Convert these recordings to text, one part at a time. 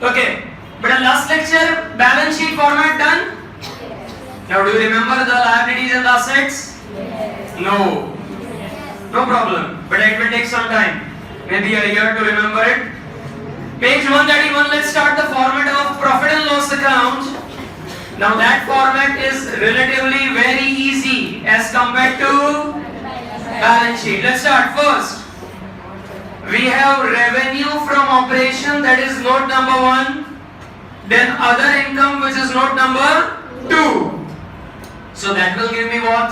Okay, but last lecture balance sheet format done. Now do you remember the liabilities and the assets? No. No problem, but it will take some time, maybe a year to remember it. Page 131, let's start the format of profit and loss account. Now that format is relatively very easy as compared to balance sheet. Let's start first. We have revenue from operation, that is note number 1. Then other income, which is note number 2. So that will give me what?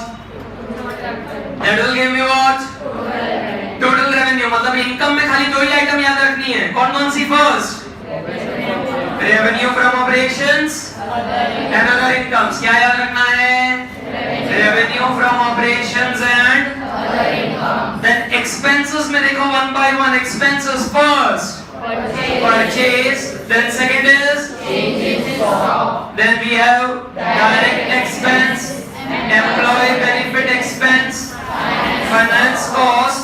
That will give me what? Total revenue. मतलब income में खाली दो ही item याद रखनी है. कौन सी first? Revenue from operations and other incomes. क्या याद रखना है? Revenue from operations and other income. Then expenses में देखो one by one. Expenses first. Purchase. Then second is change in stock. Then we have direct expense, employee benefit expense, finance cost,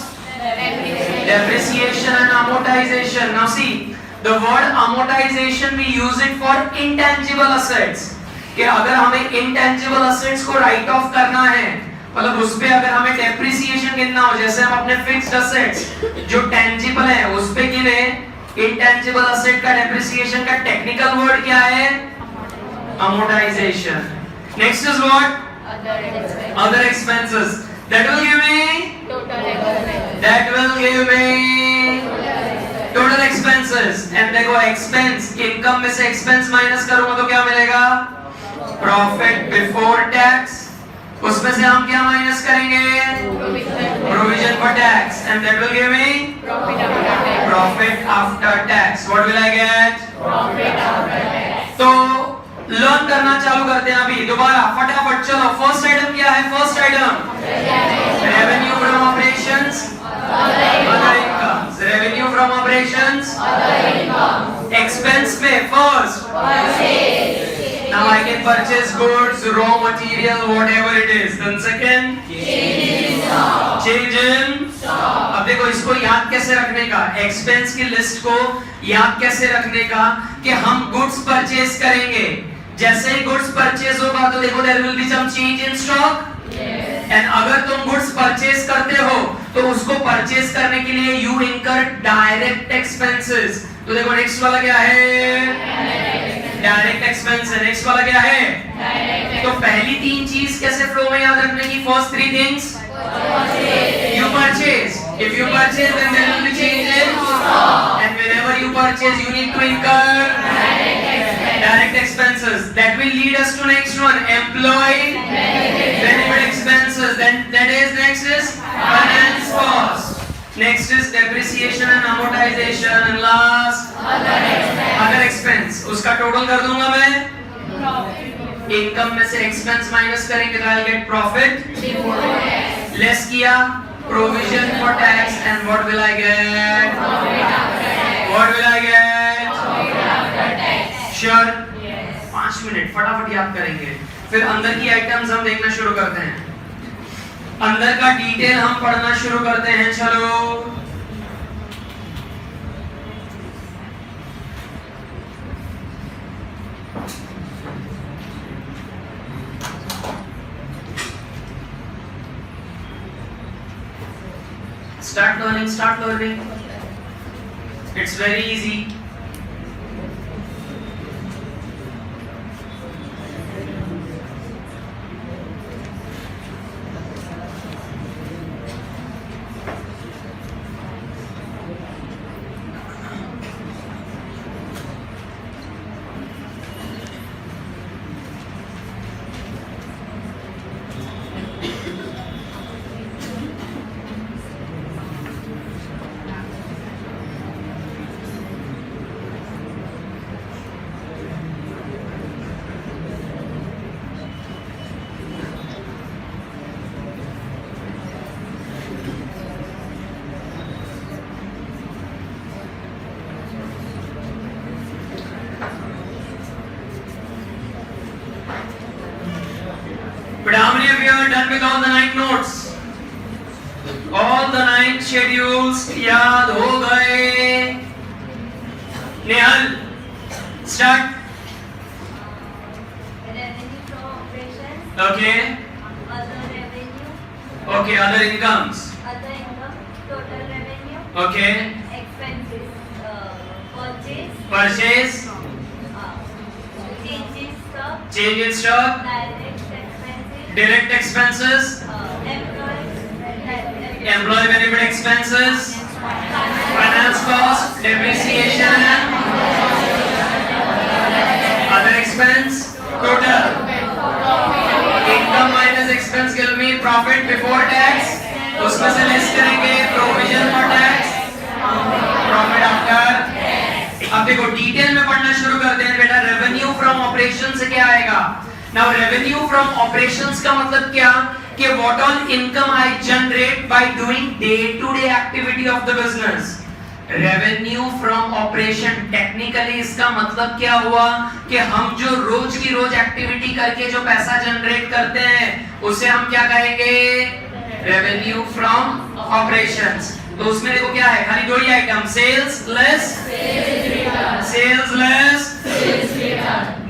depreciation and amortization. Now see, the word amortization we use it for intangible assets. कि अगर हमें intangible assets को write off करना है, मतलब उस पे अगर हमें depreciation गिनना हो, जैसे हम अपने fixed assets जो tangible है उस पे गिने, intangible asset का depreciation का technical word क्या है? Amortization. Next is what? Other expenses. That will give me total expenses. And देखो expense, income में से expense minus करूँगा तो क्या मिलेगा? Profit before tax. उसमें से हम क्या minus करेंगे? Provision for tax. And that will give me profit after tax. What will I get? Profit after tax. तो लर्न करना चालू करते हैं अभी दोबारा फटाफट चलो. फर्स्ट आइटम क्या है? First item revenue from operations, other incomes. Revenue from operations, other income. Expense में first purchase. Now I can purchase goods, raw material, whatever it is. Then second change in stock. अब देखो इसको याद कैसे रखने का, एक्सपेंस की list को याद कैसे रखने का कि हम गुड्स परचेज करेंगे. जैसे ही गुड्स परचेज होगा तो देखो there will be some change in stock. And अगर तुम गुड्स परचेज करते हो तो उसको परचेज करने के लिए यू इनकर डायरेक्ट एक्सपेंसेस. तो देखो नेक्स्ट वाला क्या है? Direct expense. नेक्स्ट वाला क्या है? तो पहली तीन चीज कैसे फ्लो में याद रखने की? First three things you purchase. If you purchase, then there will be change in stock. And whenever you purchase, you need to incur direct expenses. That will lead us to next one, employee benefit expenses. Then that is next is finance cost. Next is depreciation and amortization. And last other expense. उसका total कर दूंगा मैं. Income में से expense minus करेंगे तो I'll get profit. Less किया provision for tax and what will I get? What will I get? Sure. 5 minute फटाफट याद करेंगे. फिर अंदर की आइटम्स हम देखना शुरू करते हैं. अंदर का डिटेल हम पढ़ना शुरू करते हैं. चलो start learning. It's very easy. But how many of you are done with all the 9 notes? All the 9 schedules याद हो गए? Nehal start. Revenue from operations, okay other revenue, okay, other incomes, other income, total revenue, okay, expenses, purchase, purchase, change in stock, change in stock, direct expenses, direct expenses, employ benefit expenses, finance cost, depreciation and other expense, total income minus expense give me profit before tax, उसमें से less करेंगे provision for tax, profit after. अब देखो detail में पढ़ना शुरू करते हैं बेटा। रेवेन्यू फ्रॉम ऑपरेशन से क्या आएगा? नाउ रेवेन्यू फ्रॉम ऑपरेशंस का मतलब क्या कि what all income I generate by doing day to day activity of the business. Revenue from operation technically इसका मतलब क्या हुआ कि हम जो रोज की रोज एक्टिविटी करके जो पैसा जनरेट करते हैं उसे हम क्या कहेंगे? Revenue from operations. तो उसमें देखो क्या है, खाली दो ही item, sales less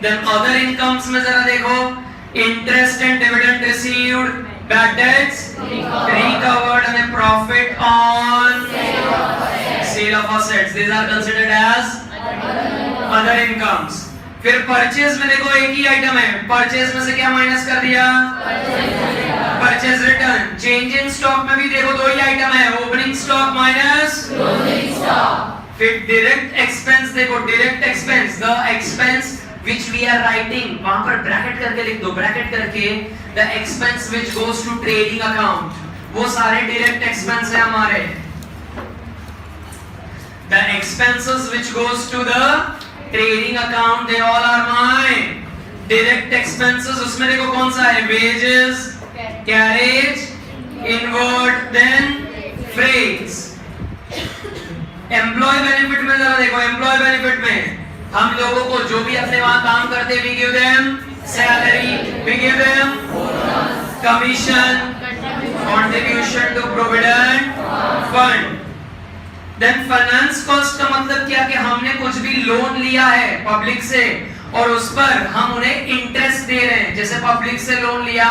than other incomes में जरा देखो, interest and dividend received, bad debts recovered and profit on sale of assets, these are considered as other incomes. फिर परचेज में देखो एक ही आइटम है, परचेज में से क्या माइनस कर दिया? Purchase return. Change in stock में भी देखो दो ही आइटम है, opening stock minus closing stock. फिर डायरेक्ट एक्सपेंस देखो, direct expense the expense which we are writing, वहां पर ब्रैकेट करके लिख दो, ब्रैकेट करके the expense which goes to trading account, वो सारे डायरेक्ट एक्सपेंस है हमारे। The expenses which goes to the trading account they all are mine. Direct expenses उसमें देखो कौन सा है? wages, carriage, inward, then freights। Employ benefit में जरा देखो, एम्प्लॉय बेनिफिट में हम लोगों को जो भी अपने वहां काम करते we give them salary, we give them commission, contribution to provident fund। Then finance cost का मतलब क्या कि हमने कुछ भी लोन लिया है पब्लिक से और उस पर हम उन्हें इंटरेस्ट दे रहे हैं, जैसे पब्लिक से लोन लिया,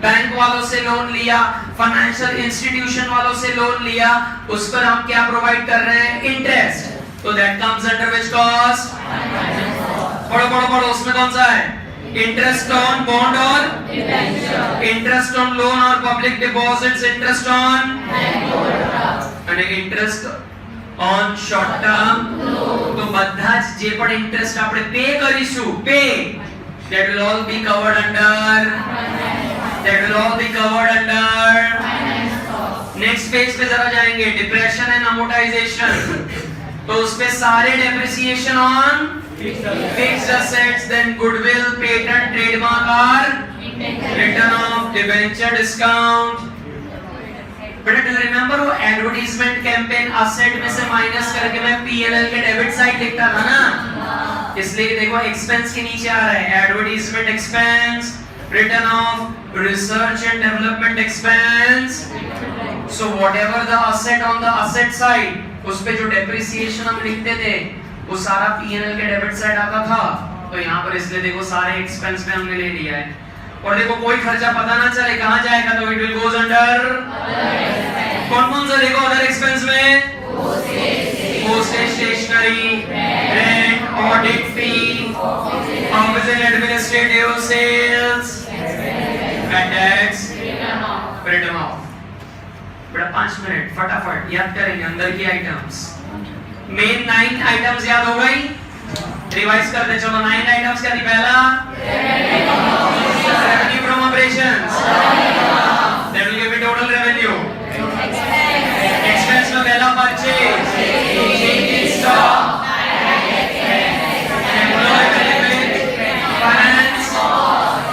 बैंक वालों से लोन लिया, फाइनेंशियल इंस्टीट्यूशन वालों से लोन लिया, उस पर हम क्या प्रोवाइड कर रहे हैं? इंटरेस्ट। तो that comes under which cost? पढ़ो उसमें कौन सा है? इंटरेस्ट ऑन बॉन्ड और इंटरेस्ट ऑन लोन और public deposits, interest on and interest on short term. तो બધા જ જે પણ ઇન્ટરેસ્ટ આપણે પે કરીશું, pay that will all be covered under next page पे जरा जाएंगे, डिप्रेशन एंड अमोर्टाइजेशन। तो उसपे सारे depreciation on fixed assets, then goodwill, patent, trademark are written off, debenture discount. बेटा रिमेंबर वो एडवर्टाइजमेंट कैंपेन असेट में से माइनस करके मैं पीएनएल के डेबिट साइड लिखता था ना, इसलिए देखो एक्सपेंस के नीचे आ रहा है advertisement expense, return of, research and development expense. So whatever the asset on the asset side, उस पे जो डेप्रिसिएशन हम लिखते थे वो सारा पीएनएल के डेबिट साइड आता था। तो यहाँ पर इसलिए देखो सारे एक्सपेंस में हमने ले लिया है। और देखो कोई खर्चा पता ना चले कहां जाएगा, तो इट विल गोज अंडर कौन सा? देखो अदर एक्सपेंस में postage, stationery, rent, audit fee, office and administrative, sales, tax, written off. बेटा 5 मिनट फटाफट याद करेंगे अंदर की आइटम्स। मेन 9 आइटम्स याद हो गई? रिवाइज करते चलो। 9 आइटम्स क्या थी? पहला revenue from operations, that will give me total revenue। expense में पहला purchase, change in stock, employee benefit, finance,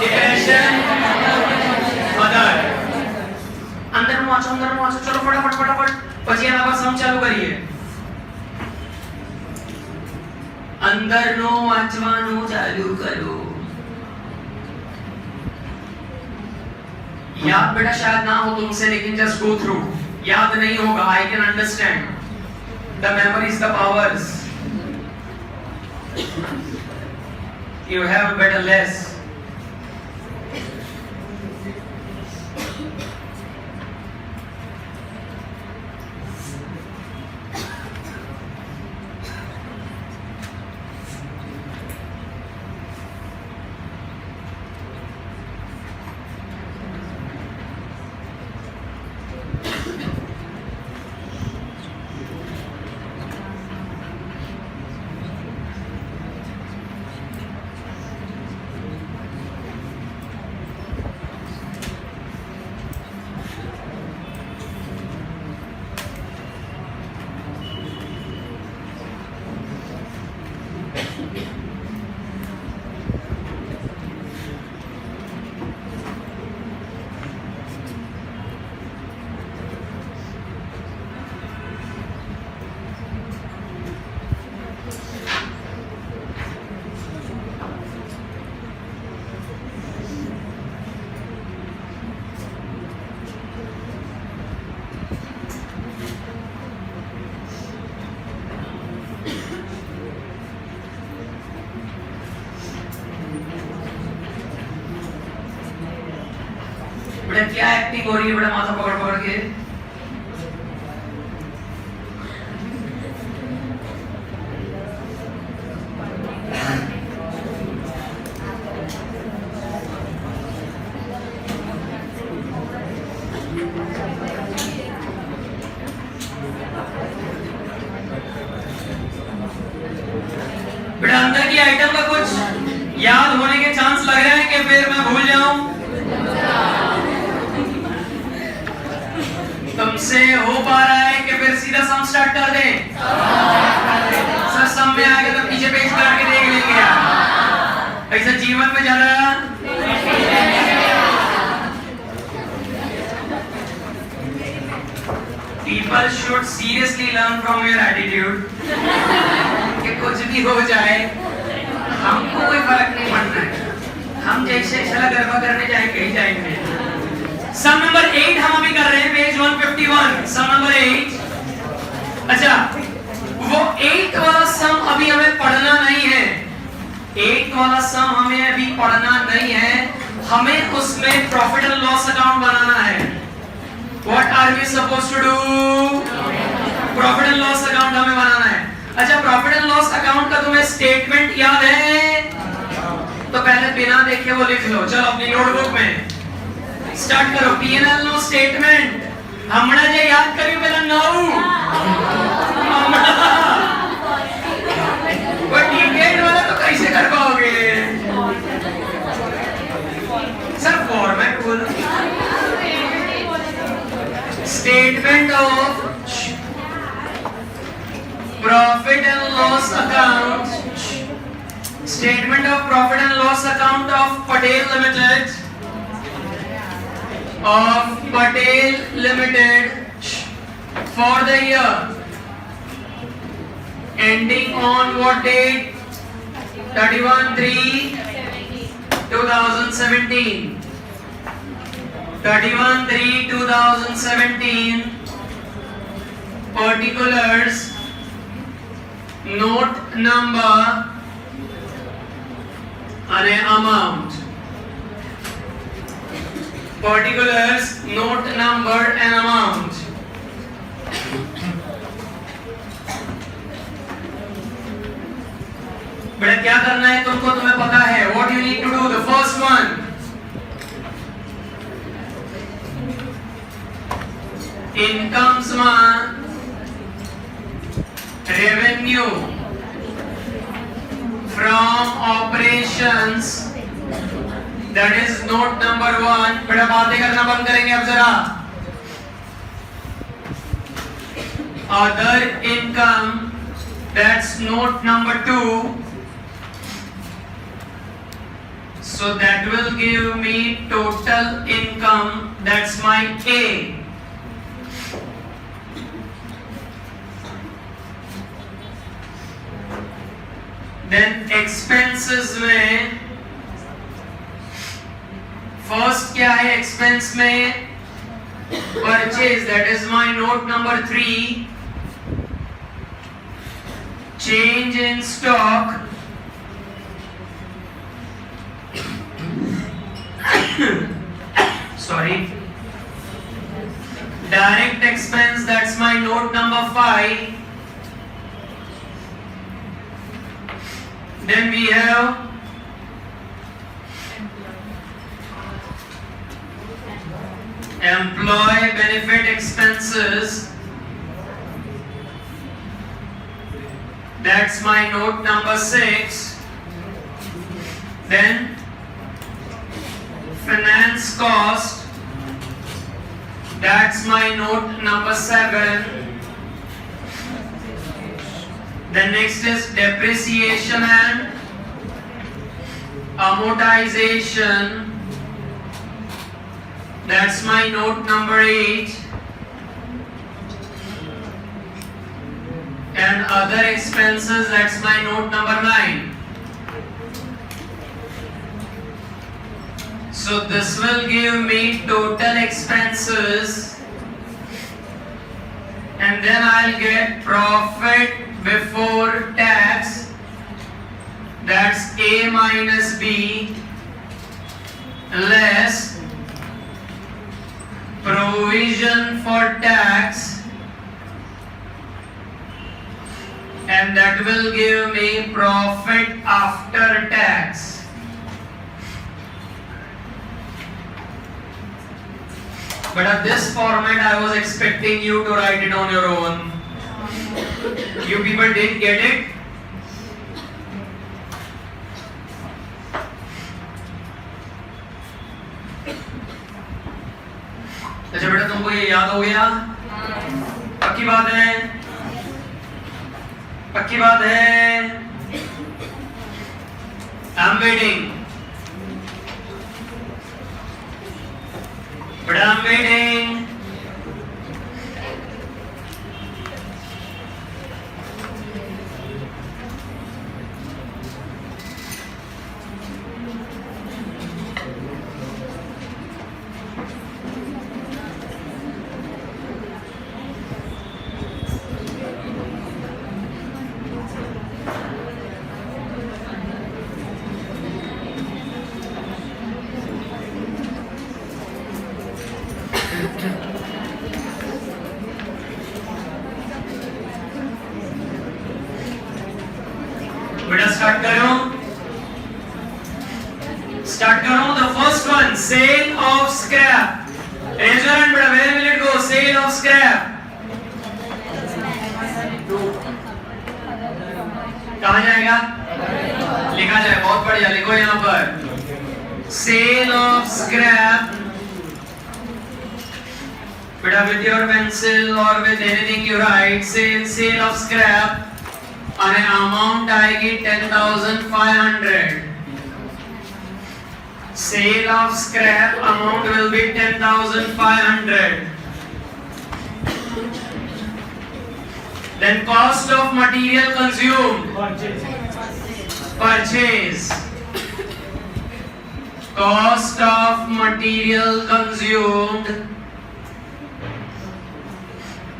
depreciation, other। अंदर वाचो चलो फटाफट પછી એના પર સમ ચાલુ કરીએ। અંદરનો વાંચવાનું ચાલુ કરો। याद बेटा शायद ना हो तुमसे, लेकिन जस्ट गो थ्रू। याद नहीं होगा, I can understand. The memory is the powers. You have better less. बेटा क्या एक्टिंग हो रही है बेटा, माथा पकड़ पकड़ के? बेटा अंदर की आइटम का कुछ याद होने के चांस लग रहे हैं कि फिर मैं भूल जाऊं? तुमसे हो पा रहा है कि फिर सीधा सम स्टार्ट कर दें? सर सम में आगे तो पीछे पेज काट के देख लेंगे यार। ऐसा जीवन में जरा people should seriously learn from your attitude कि कुछ भी हो जाए हमको कोई फर्क नहीं पड़ता है, हम जैसे चला गरबा करने जाए कहीं जाएंगे। सम नंबर 8 हम अभी कर रहे हैं, पेज 151, सम नंबर 8। अच्छा, वो 8 वाला सम अभी हमें पढ़ना नहीं है, 8 वाला सम हमें अभी पढ़ना नहीं है, हमें उसमें प्रॉफिट एंड लॉस अकाउंट बनाना है। What are we supposed to do? Profit and loss account हमें बनाना है। अच्छा, प्रॉफिट एंड लॉस अकाउंट का तुम्हें स्टेटमेंट याद है? तो पहले बिना देखे वो लिख लो, चलो अपनी नोटबुक में स्टार्ट करो। P&L नो स्टेटमेंट हमने जे याद करी पहला नाउ वो टिकट वाला तो कैसे कर पाओगे सर? फॉर्मेट बोलो, statement of profit and loss account, statement of profit and loss account of Patel limited, of Patel Limited for the year ending on what date? 31/3/2017. 31/3/2017. Particulars, note number and amount. Particulars, note number and amount. बेटा क्या करना है तुमको, तुम्हें पता है। What you need to do, the first one, incomes में revenue from operations, that is note number 1। बेटा बातें करना बंद करेंगे अब जरा। Other income, that's note number 2। So that will give me total income, that's my A। Then expenses में first क्या है एक्सपेंस में? Purchase, that is my note number 3। Change in stock, direct expense, that's my note number 5. Then we have employee benefit expenses, that's my note number 6. Then finance cost, that's my note number 7. Then next is depreciation and amortization, that's my note number 8. And other expenses, that's my note number 9. So this will give me total expenses, and then I'll get profit before tax, that's A minus B, less provision for tax, and that will give me profit after tax. But at this format I was expecting you to write it on your own. You people didn't get it? अच्छा बेटा तुमको ये याद हो गया? पक्की बात है? पक्की बात है? I'm waiting. But I'm waiting. बेटा स्टार्ट करो. स्टार्ट करो. The first one, sale of scrap. Raise your hand बेटा. Where will it go? Sale of scrap. कहाँ जाएगा? लिखा जाए. बहुत बढ़िया. लिखो यहाँ पर. Sale of scrap. बेटा with your pencil or with anything you write, sale of scrap. અને amount आएगी 10,500. Sale of scrap amount will be 10,500. Then cost of material consumed. Purchase. Cost of material consumed.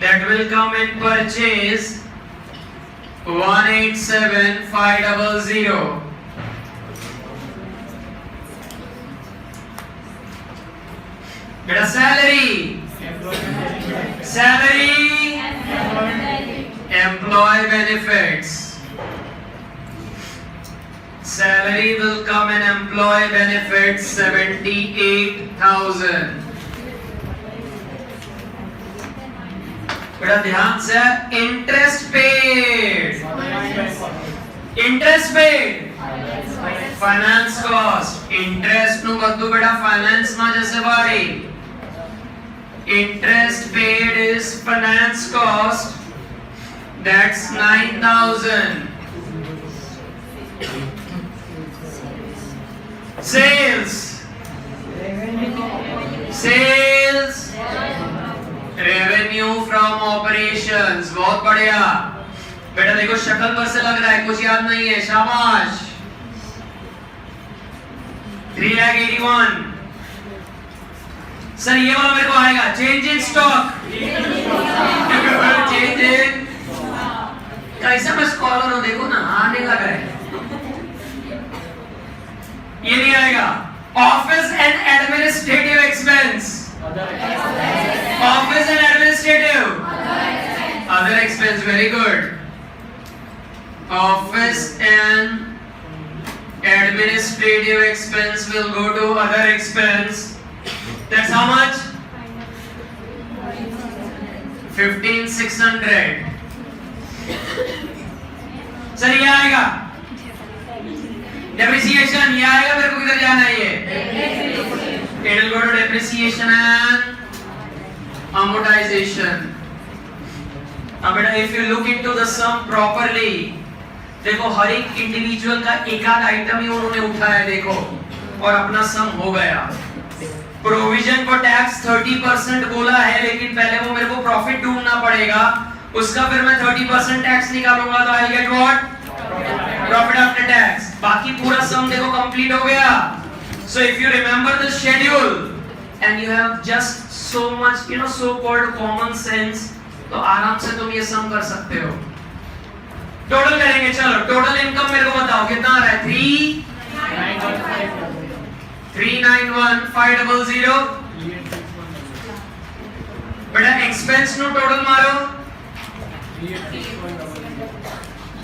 That will come in purchase. 187,500. बेटा salary. Salary. Employee benefits. Salary will come in employee benefits 78,000. बेटा ध्यान से. Interest paid. Interest paid. Finance cost. Interest नु બધું બેટા finance માં જશે ભાઈ. Interest paid is finance cost, that's 9,000. Sales. Sales. Revenue from operations. बहुत बढ़िया बेटा. देखो शक्ल पर से लग रहा है कुछ याद नहीं है. शाबाश. 3,81,000. सर ये वाला मेरे को आएगा. Change in stock. Change in. कैसा मैं स्कॉलर हूं देखो ना. आने लगा है. ये नहीं आएगा. Office and administrative expense. Office and very good. Office and administrative expense will go to other expense. That's how much? 15,600. Sir ये आएगा डेप्रिसिएशन, ये आएगा, मेरे को किधर जाना है ये? It will go to depreciation and amortization. अब बेटा if you look into the sum properly, देखो हर एक इंडिविजुअल का एक आध आइटम ही उन्होंने उठाया देखो और अपना सम हो गया। प्रोविजन को टैक्स 30% बोला है, लेकिन पहले वो मेरे को प्रॉफिट ढूंढना पड़ेगा, उसका फिर मैं 30% टैक्स निकालूंगा तो I get what? Profit after tax. बाकी पूरा सम देखो कंप्लीट हो गया। So if you remember the schedule and you have just so much so called common sense, तो आराम से तुम ये सम कर सकते हो। टोटल करेंगे, चलो टोटल इनकम मेरे को बताओ कितना आ रहा है? 391,500। बेटा एक्सपेंस नो टोटल मारो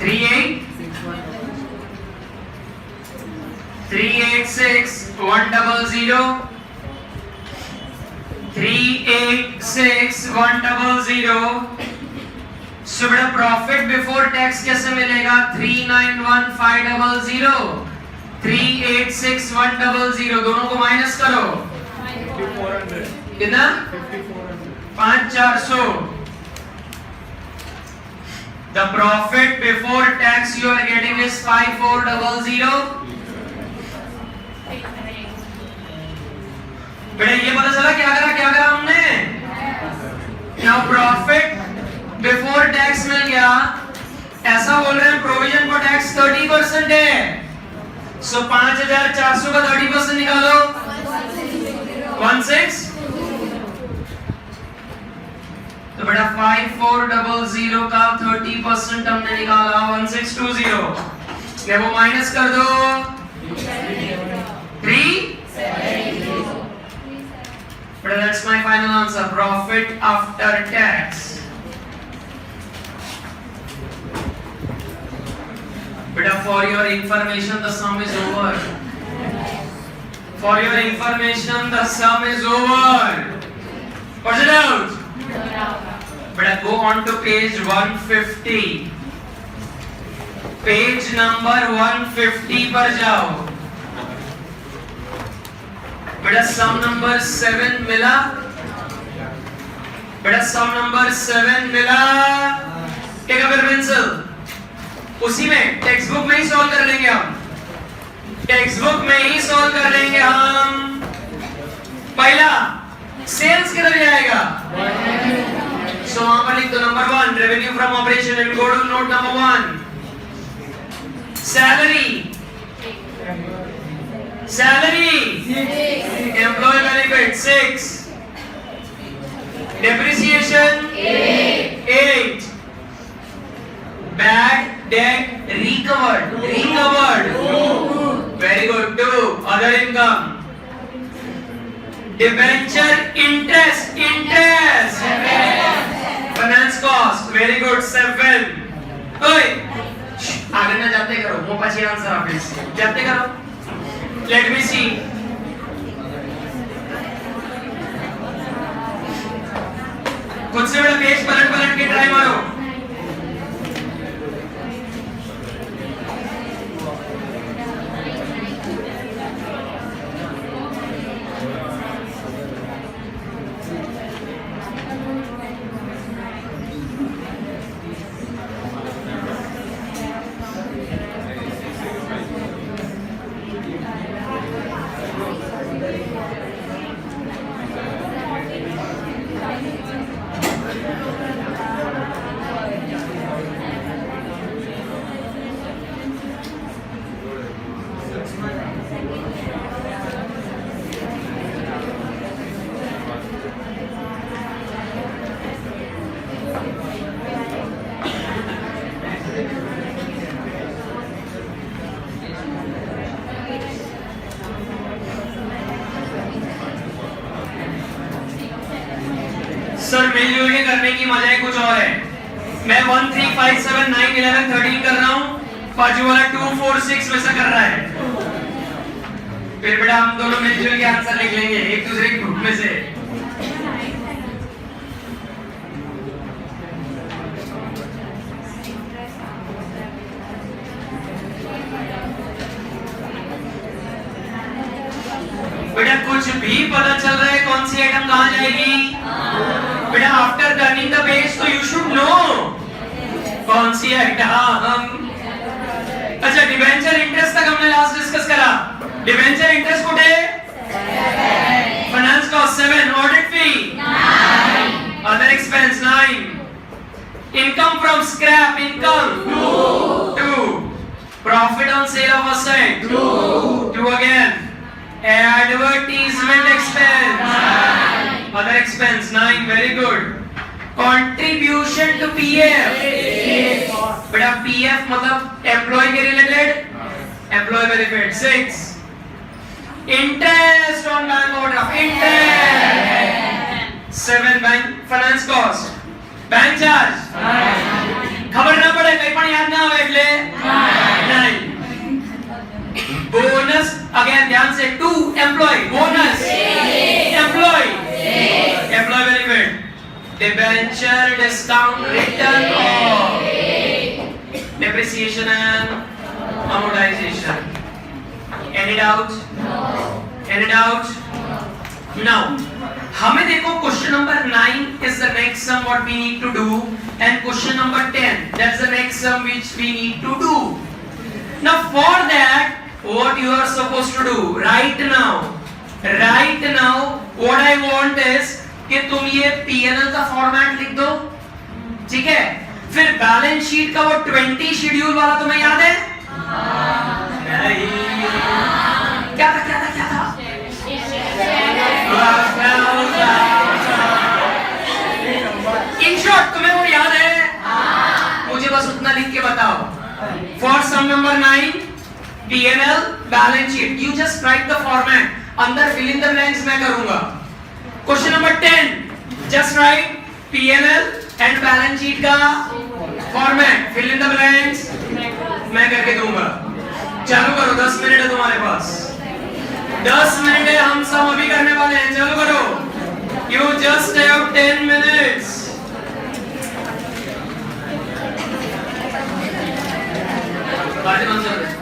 386,100 386,100। सो बेटा प्रॉफिट बिफोर टैक्स कैसे मिलेगा? 391,500 386,100, दोनों को माइनस करो, कितना? 5,400। The profit before tax you are getting is 5,400। बेटा ये पता चला क्या करा हमने? Now profit before tax मिल गया, ऐसा बोल रहे हैं प्रोविजन को टैक्स 30% है, सो 5,400 का 30% निकालो 16। तो बेटा 5,400 का 30% हमने निकाला 1620। ये वो माइनस कर दो 370। बेटा that's my final answer, profit after tax. Beta, for your information, the sum is over. For your information, the sum is over. What's it out? Beta, go on to page 150. Page number 150 पर जाओ। बेटा sum number 7 मिला? बेटा sum number 7 मिला? Take a pencil, उसी में text book में ही solve कर लेंगे हम, टेक्स्ट बुक में ही सॉल्व कर लेंगे हम। पहला सेल्स किधर जाएगा? सो वहां पर लिख दो number 1 revenue from operation and go to note number 1। Salary employ benefit 6, depreciation 8, bad debt recovered very good 2, other income, debenture interest finance cost very good 7। ओए आगे ना जाते करो, वो पाछे आंसर आप जाते करो। लेट मी सी, खुद से बड़ा पेज पलट के ट्राई मारो। सर मिलजुल के करने की मजा ही कुछ और है। मैं 1 3 5 7 9 11 13 कर रहा हूँ, बाजू वाला 2 4 6 वैसा कर रहा है। फिर बेटा हम दोनों मिलजुल के आंसर लिख लेंगे एक दूसरे के ग्रुप में से। बेटा कुछ भी पता चल रहा है कौन सी आइटम कहां जाएगी? बेटा आफ्टर टर्निंग द पेज तो यू शुड नो कौन सी आइटम। अच्छा डिबेंचर इंटरेस्ट तक हमने लास्ट डिस्कस करा। डिबेंचर इंटरेस्ट कुठे? Finance cost 7, audit fee 9, other expense 9, income from scrap income 2, profit on sale of asset 2 again, advertisement expense 9, other expense 9, very good, contribution to PF बेटा PF मतलब employ के related employ benefit 6, interest on bank overdraft interest 7, bank finance cost bank charge खबर ना पड़े कहीं पण याद ना આવે એટલે 9, बोनस अगेन ध्यान से 2, employ bonus employ benefit, debenture discount written off depreciation and amortization. Any doubt? Any doubt? Now हमें देखो question number 9 is the next sum what we need to do, and question number 10 that's the next sum which we need to do. Now for that what you are supposed to do right now what I want is कि तुम ये P&L का format लिख दो, ठीक है? फिर balance sheet का वो 20 शेड्यूल वाला तुम्हें याद है? क्या था इन शॉर्ट तुम्हें वो याद है? मुझे बस उतना लिख के बताओ। For some number 9 P&L balance sheet you just write the format, अंदर फिल इन द ब्लैंक्स मैं करूंगा। Question number 10 just write P&L and balance sheet का format, fill in the blanks मैं करके दूंगा। चालू करो, 10 मिनट है तुम्हारे पास, 10 मिनट है, हम सब अभी करने वाले हैं, चालू करो। You just have 10 minutes. बातें बंद कर दो।